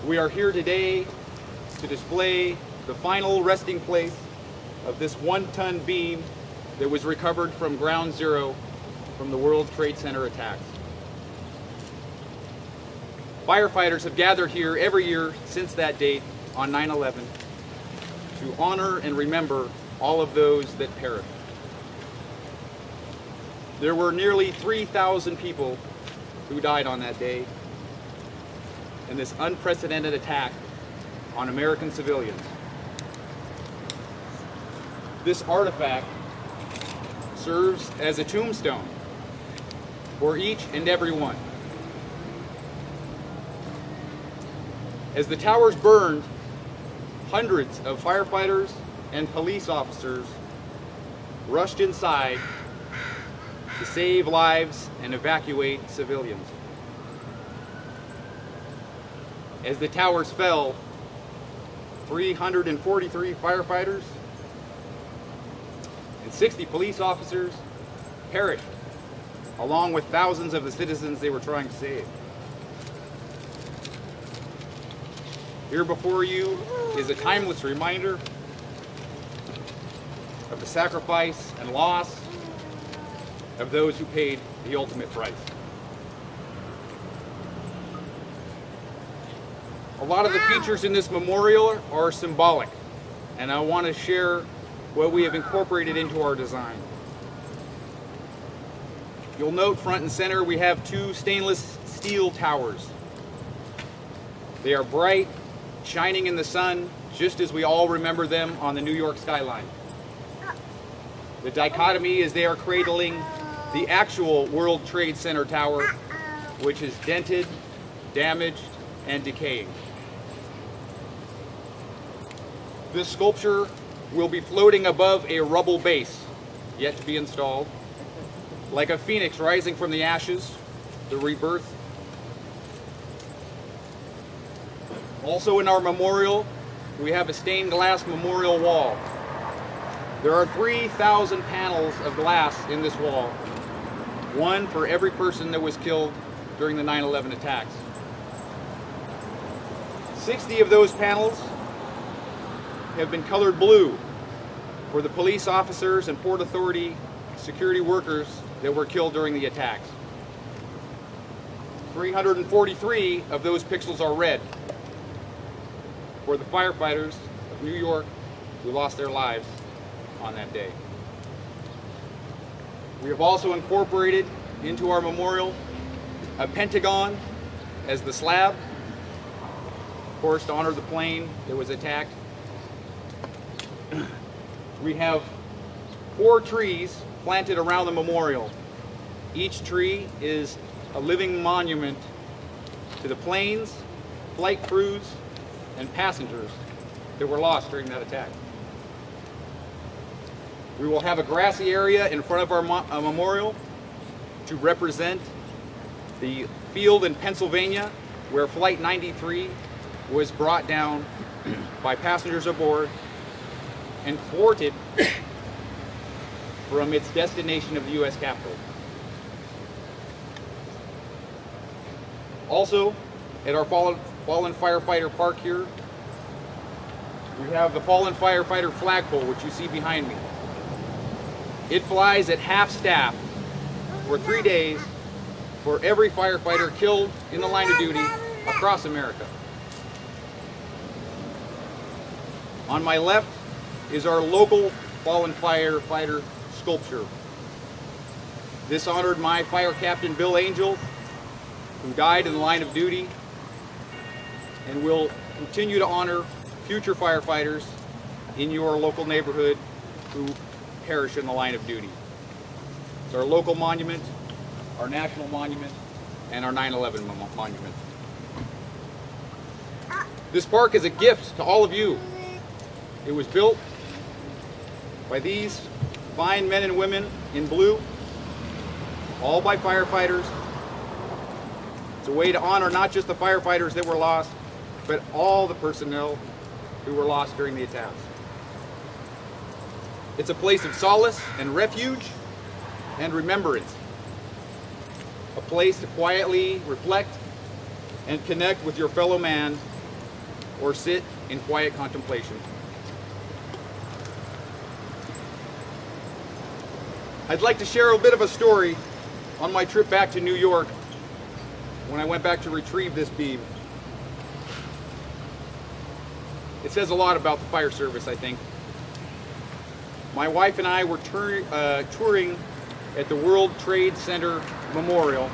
We are here today to display the final resting place of this 1-ton beam that was recovered from Ground Zero from the World Trade Center attacks. Firefighters have gathered here every year since that date on 9/11 to honor and remember all of those that perished. There were nearly 3,000 people who died on that day in this unprecedented attack on American civilians. This artifact serves as a tombstone for each and every one. As the towers burned, hundreds of firefighters and police officers rushed inside to save lives and evacuate civilians. As the towers fell, 343 firefighters and 60 police officers perished, along with thousands of the citizens they were trying to save. Here before you is a timeless reminder of the sacrifice and loss of those who paid the ultimate price. A lot of the features in this memorial are symbolic, and I want to share what we have incorporated into our design. You'll note front and center we have 2 stainless steel towers. They are bright, shining in the sun, just as we all remember them on the New York skyline. The dichotomy is they are cradling the actual World Trade Center tower, which is dented, damaged, and decaying. This sculpture will be floating above a rubble base, yet to be installed, like a phoenix rising from the ashes, the rebirth. Also in our memorial, we have a stained glass memorial wall. There are 3,000 panels of glass in this wall, one for every person that was killed during the 9/11 attacks. 60 of those panels have been colored blue for the police officers and Port Authority security workers that were killed during the attacks. 343 of those pixels are red for the firefighters of New York who lost their lives on that day. We have also incorporated into our memorial a pentagon as the slab, of course, to honor the plane that was attacked. We have 4 trees planted around the memorial. Each tree is a living monument to the planes, flight crews, and passengers that were lost during that attack. We will have a grassy area in front of our memorial to represent the field in Pennsylvania where Flight 93 was brought down by passengers aboard and thwarted from its destination of the U.S. Capitol. Also, at our fallen firefighter park here, we have the fallen firefighter flagpole, which you see behind me. It flies at half staff for 3 days for every firefighter killed in the line of duty across America. On my left is our local fallen firefighter sculpture. This honored my fire captain, Bill Angel, who died in the line of duty, and will continue to honor future firefighters in your local neighborhood who perish in the line of duty. It's our local monument, our national monument, and our 9/11 monument. This park is a gift to all of you. It was built by these fine men and women in blue, all by firefighters. It's a way to honor not just the firefighters that were lost, but all the personnel who were lost during the attacks. It's a place of solace and refuge and remembrance. A place to quietly reflect and connect with your fellow man or sit in quiet contemplation. I'd like to share a bit of a story on my trip back to New York when I went back to retrieve this beam. It says a lot about the fire service, I think. My wife and I were touring at the World Trade Center Memorial.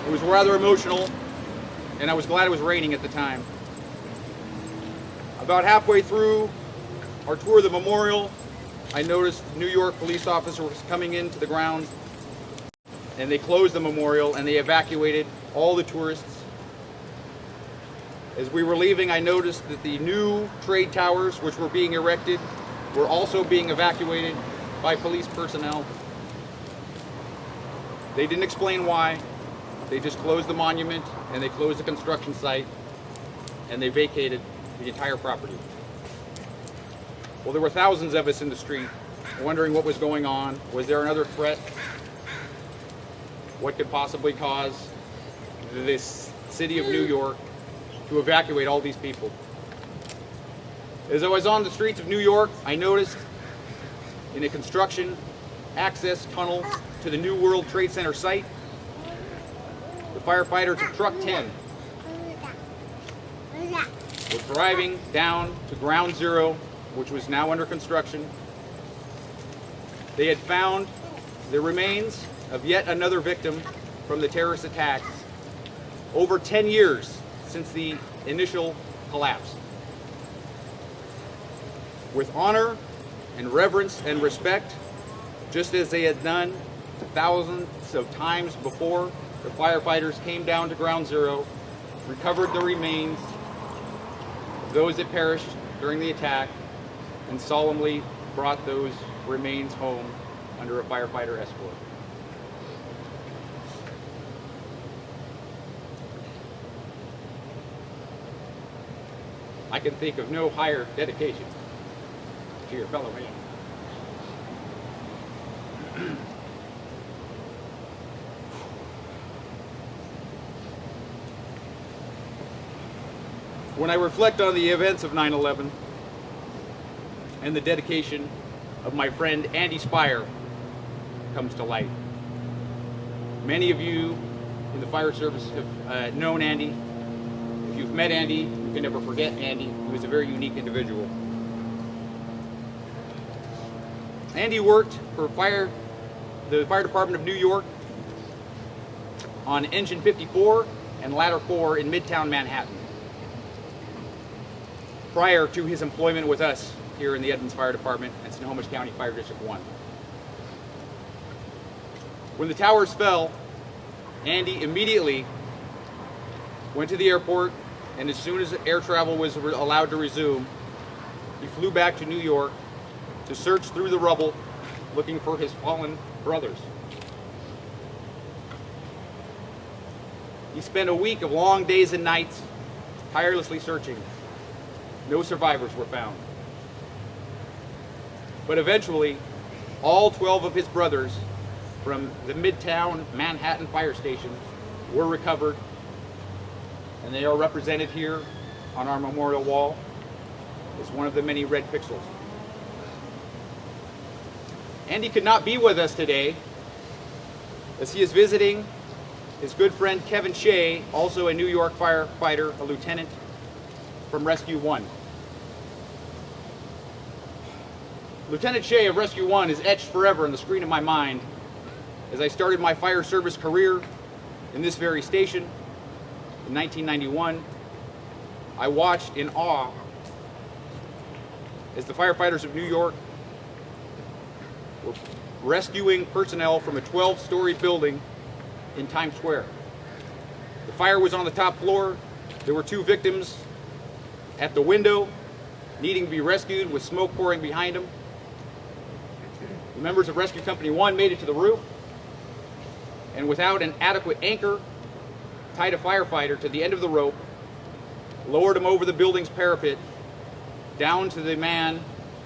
It was rather emotional, and I was glad it was raining at the time. About halfway through our tour of the memorial, I noticed New York police officers coming into the grounds, and they closed the memorial and they evacuated all the tourists. As we were leaving, I noticed that the new trade towers which were being erected were also being evacuated by police personnel. They didn't explain why. They just closed the monument and they closed the construction site and they vacated the entire property. Well, there were thousands of us in the street wondering what was going on. Was there another threat? What could possibly cause this city of New York to evacuate all these people? As I was on the streets of New York, I noticed in a construction access tunnel to the new World Trade Center site, the firefighters of Truck 10 were driving down to Ground Zero, which was now under construction. They had found the remains of yet another victim from the terrorist attacks over 10 years since the initial collapse. With honor and reverence and respect, just as they had done thousands of times before, the firefighters came down to Ground Zero, recovered the remains of those that perished during the attack, and solemnly brought those remains home under a firefighter escort. I can think of no higher dedication to your fellow man. When I reflect on the events of 9/11 and the dedication of my friend Andy Spire comes to light. Many of you in the fire service have known Andy. If you've met Andy, you can never forget Andy. He was a very unique individual. Andy worked for the Fire Department of New York on Engine 54 and Ladder 4 in Midtown Manhattan, prior to his employment with us here in the Edmonds Fire Department and Snohomish County Fire District 1. When the towers fell, Andy immediately went to the airport, and as soon as air travel was allowed to resume, he flew back to New York to search through the rubble looking for his fallen brothers. He spent a week of long days and nights tirelessly searching. No survivors were found. But eventually, all 12 of his brothers from the Midtown Manhattan Fire Station were recovered, and they are represented here on our memorial wall as one of the many red pixels. Andy could not be with us today as he is visiting his good friend Kevin Shea, also a New York firefighter, a lieutenant from Rescue 1. Lieutenant Shea of Rescue 1 is etched forever on the screen of my mind as I started my fire service career in this very station in 1991. I watched in awe as the firefighters of New York were rescuing personnel from a 12-story building in Times Square. The fire was on the top floor. There were 2 victims at the window needing to be rescued with smoke pouring behind them. The members of Rescue Company 1 made it to the roof, and without an adequate anchor, tied a firefighter to the end of the rope, lowered him over the building's parapet, down to the man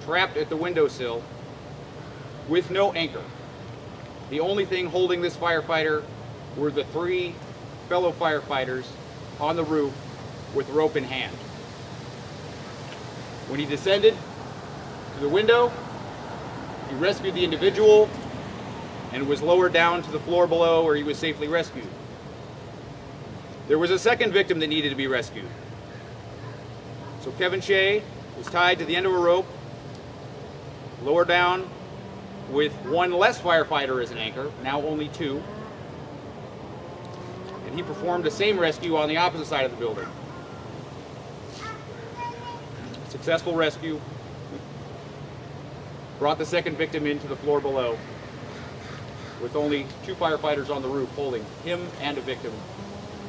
trapped at the windowsill with no anchor. The only thing holding this firefighter were the 3 fellow firefighters on the roof with rope in hand. When he descended to the window, he rescued the individual and was lowered down to the floor below, where he was safely rescued. There was a second victim that needed to be rescued. So Kevin Shea was tied to the end of a rope, lowered down with one less firefighter as an anchor, now only two, and he performed the same rescue on the opposite side of the building. Successful rescue, brought the second victim into the floor below with only two firefighters on the roof holding him and a victim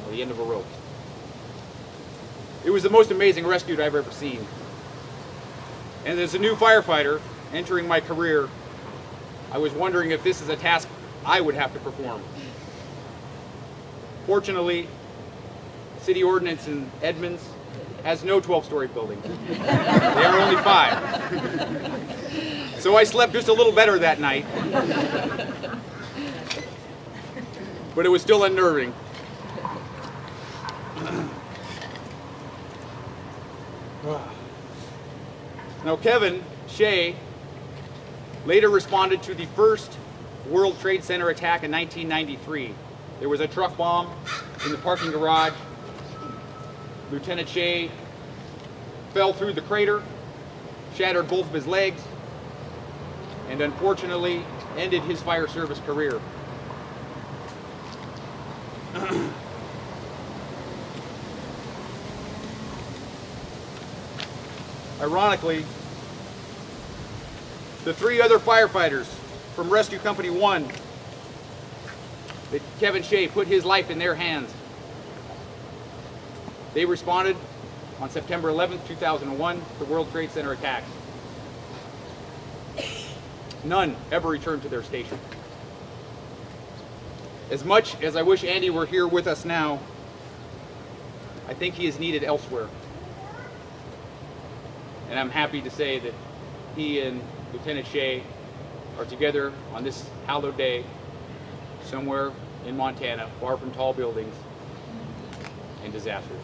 at the end of a rope. It was the most amazing rescue I've ever seen. And as a new firefighter entering my career, I was wondering if this is a task I would have to perform. Fortunately, city ordinance in Edmonds has no 12-story buildings. They are only 5. So I slept just a little better that night. But it was still unnerving. Now, Kevin Shea later responded to the first World Trade Center attack in 1993. There was a truck bomb in the parking garage. Lieutenant Shea fell through the crater, shattered both of his legs, and unfortunately ended his fire service career. Ironically, the 3 other firefighters from Rescue Company 1 that Kevin Shea put his life in their hands, they responded on September 11th, 2001 to the World Trade Center attacks. None ever returned to their station. As much as I wish Andy were here with us now, I think he is needed elsewhere. And I'm happy to say that he and Lieutenant Shea are together on this hallowed day somewhere in Montana, far from tall buildings and disasters.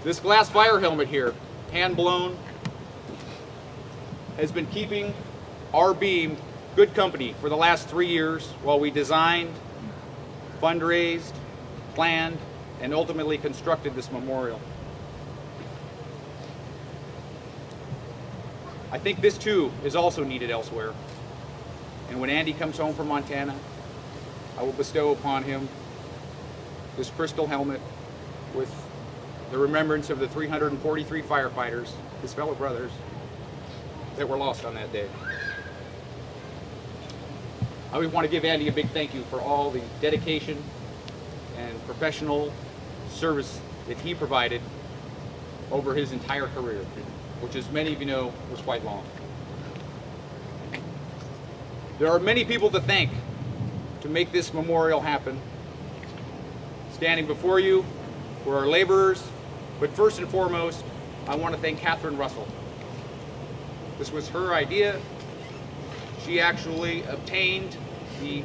This glass fire helmet here, hand blown, has been keeping our beam good company for the last 3 years while we designed, fundraised, planned, and ultimately constructed this memorial. I think this too is also needed elsewhere. And when Andy comes home from Montana, I will bestow upon him this crystal helmet with the remembrance of the 343 firefighters, his fellow brothers, that were lost on that day. I would want to give Andy a big thank you for all the dedication and professional service that he provided over his entire career, which, as many of you know, was quite long. There are many people to thank to make this memorial happen. Standing before you were our laborers, but first and foremost, I want to thank Catherine Russell. This was her idea. She actually obtained the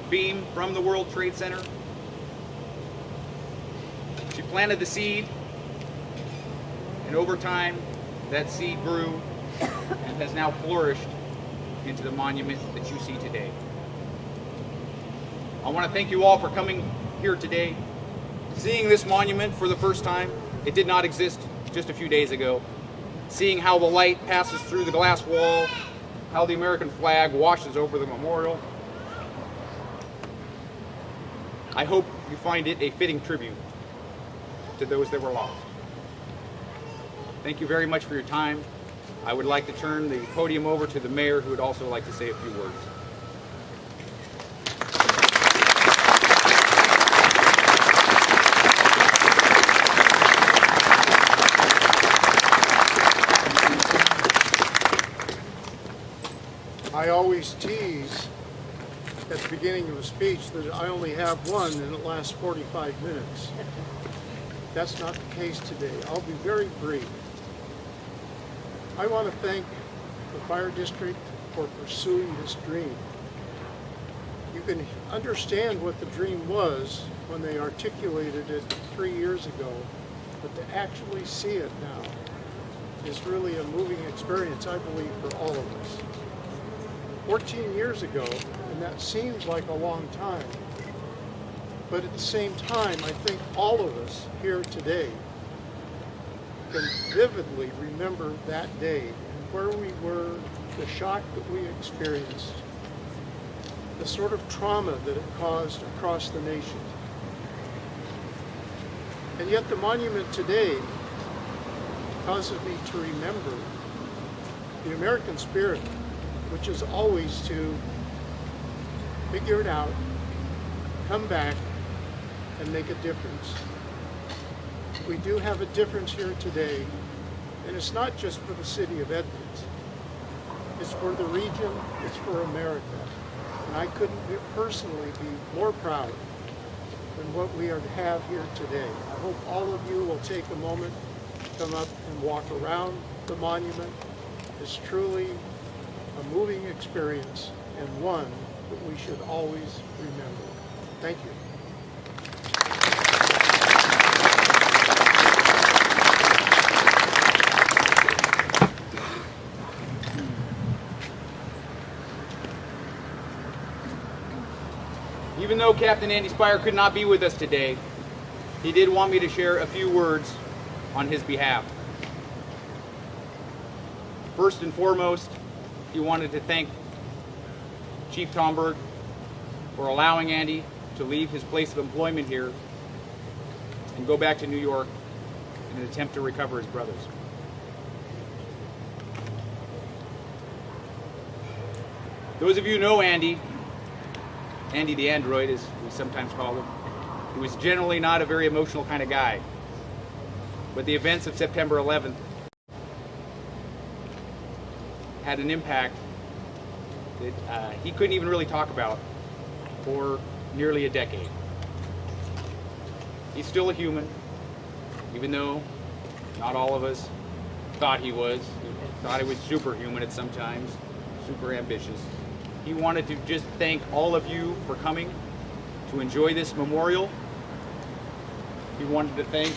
beam from the World Trade Center. She planted the seed, and over time, that seed grew and has now flourished into the monument that you see today. I want to thank you all for coming here today, seeing this monument for the first time. It did not exist just a few days ago. Seeing how the light passes through the glass wall, how the American flag washes over the memorial. I hope you find it a fitting tribute to those that were lost. Thank you very much for your time. I would like to turn the podium over to the mayor, who would also like to say a few words. I always tease at the beginning of a speech that I only have one and it lasts 45 minutes. That's not the case today. I'll be very brief. I want to thank the fire district for pursuing this dream. You can understand what the dream was when they articulated it 3 years ago, but to actually see it now is really a moving experience, I believe, for all of us. 14 years ago, and that seems like a long time, but at the same time, I think all of us here today can vividly remember that day and where we were, the shock that we experienced, the sort of trauma that it caused across the nation. And yet the monument today causes me to remember the American spirit, which is always to figure it out, come back, and make a difference. We do have a difference here today, and it's not just for the city of Edmonds. It's for the region, it's for America. And I couldn't personally be more proud than what we have here today. I hope all of you will take a moment, come up and walk around the monument. It's truly a moving experience and one that we should always remember. Thank you. Even though Captain Andy Spire could not be with us today, he did want me to share a few words on his behalf. First and foremost, he wanted to thank Chief Tomberg for allowing Andy to leave his place of employment here and go back to New York in an attempt to recover his brothers. Those of you who know Andy the android, as we sometimes call him, he was generally not a very emotional kind of guy. But the events of September 11th had an impact that he couldn't even really talk about for nearly a decade. He's still a human, even though not all of us thought he was. He thought he was superhuman at some times, super ambitious. He wanted to just thank all of you for coming to enjoy this memorial. He wanted to thank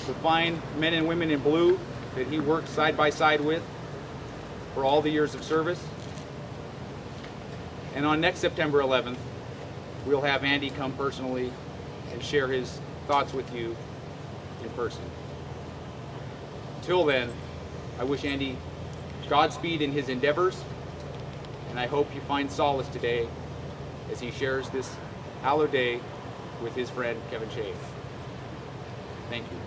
the fine men and women in blue that he worked side by side with for all the years of service. And on next September 11th, we'll have Andy come personally and share his thoughts with you in person. Until then, I wish Andy Godspeed in his endeavors, and I hope you find solace today as he shares this hallowed day with his friend Kevin Shea. Thank you.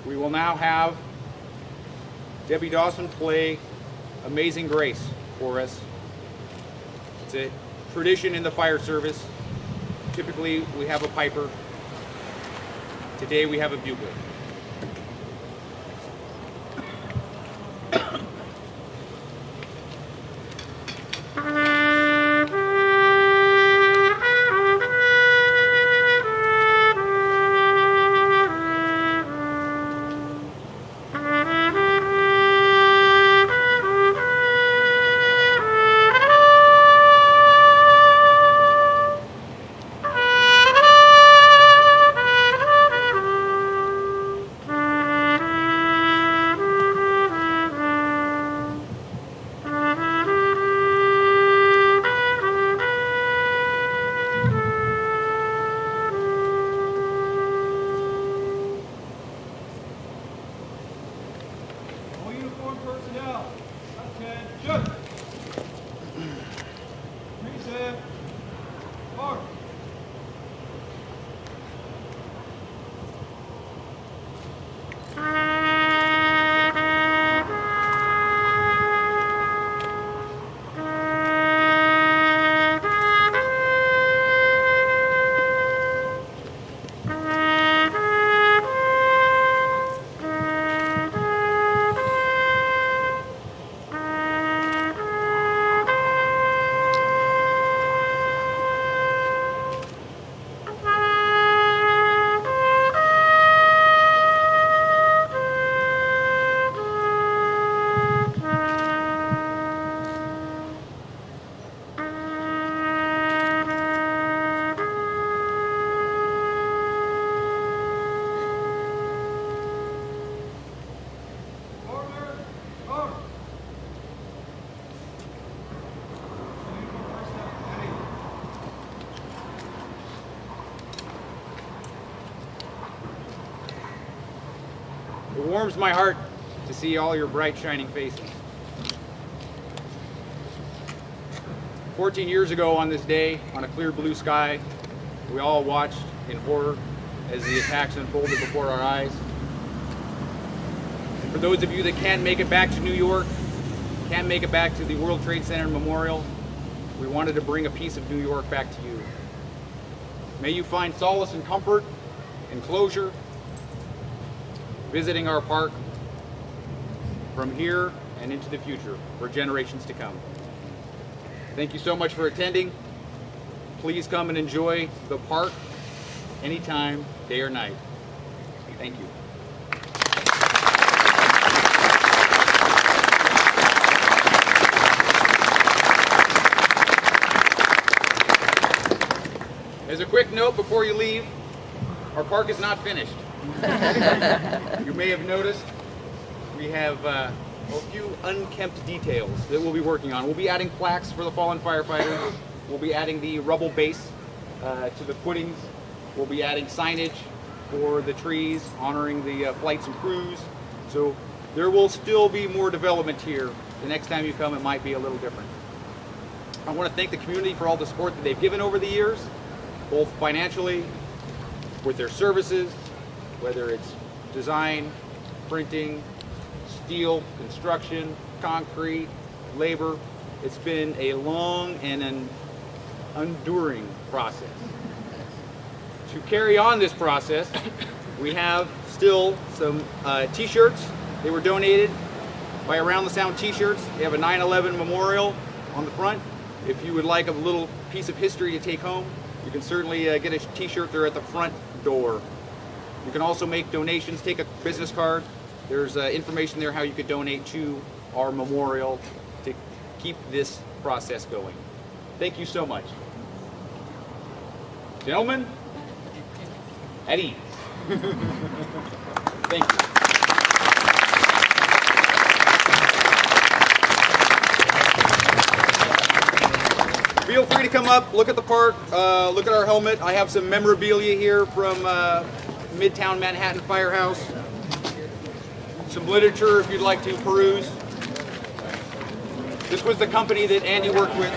We will now have Debbie Dawson play Amazing Grace for us. It's a tradition in the fire service. Typically we have a piper. Today we have a bugler. warms my heart to see all your bright, shining faces. 14 years ago on this day, on a clear blue sky, we all watched in horror as the attacks unfolded before our eyes. And for those of you that can't make it back to New York, can't make it back to the World Trade Center Memorial, we wanted to bring a piece of New York back to you. May you find solace and comfort and closure visiting our park from here and into the future for generations to come. Thank you so much for attending. Please come and enjoy the park anytime, day or night. Thank you. As a quick note before you leave, our park is not finished. You may have noticed we have a few unkempt details that we'll be working on. We'll be adding plaques for the fallen firefighters. We'll be adding the rubble base to the footings. We'll be adding signage for the trees, honoring the flights and crews. So there will still be more development here. The next time you come, it might be a little different. I want to thank the community for all the support that they've given over the years, both financially, with their services, whether it's design, printing, steel, construction, concrete, labor. It's been a long and an enduring process. To carry on this process, we have still some t-shirts. They were donated by Around the Sound t-shirts. They have a 9/11 memorial on the front. If you would like a little piece of history to take home, you can certainly get a t-shirt there at the front door. You can also make donations, take a business card. There's information there how you could donate to our memorial to keep this process going. Thank you so much. Gentlemen, at ease. Thank you. Feel free to come up, look at the park, look at our helmet. I have some memorabilia here from Midtown Manhattan Firehouse. Some literature if you'd like to peruse. This was the company that Andy worked with